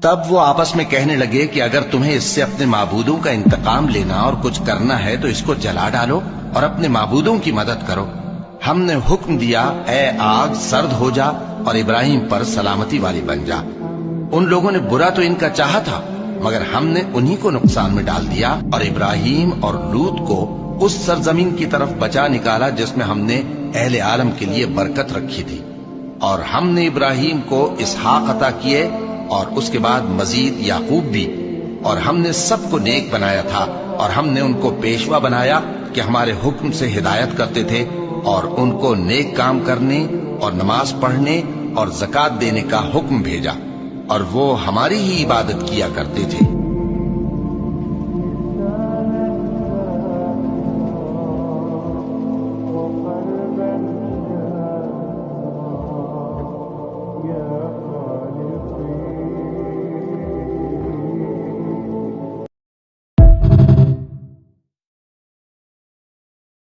تب وہ آپس میں کہنے لگے کہ اگر تمہیں اس سے اپنے معبودوں کا انتقام لینا اور کچھ کرنا ہے تو اس کو جلا ڈالو اور اپنے معبودوں کی مدد کرو۔ ہم نے حکم دیا اے آگ سرد ہو جا اور ابراہیم پر سلامتی والی بن جا۔ ان لوگوں نے برا تو ان کا چاہا تھا مگر ہم نے انہی کو نقصان میں ڈال دیا اور ابراہیم اور لوط کو اس سرزمین کی طرف بچا نکالا جس میں ہم نے اہل عالم کے لیے برکت رکھی تھی۔ اور ہم نے ابراہیم کو اسحاق عطا کیے اور اس کے بعد مزید یعقوب بھی، اور ہم نے سب کو نیک بنایا تھا اور ہم نے ان کو پیشوا بنایا کہ ہمارے حکم سے ہدایت کرتے تھے اور ان کو نیک کام کرنے اور نماز پڑھنے اور زکوٰۃ دینے کا حکم بھیجا، اور وہ ہماری ہی عبادت کیا کرتے تھے۔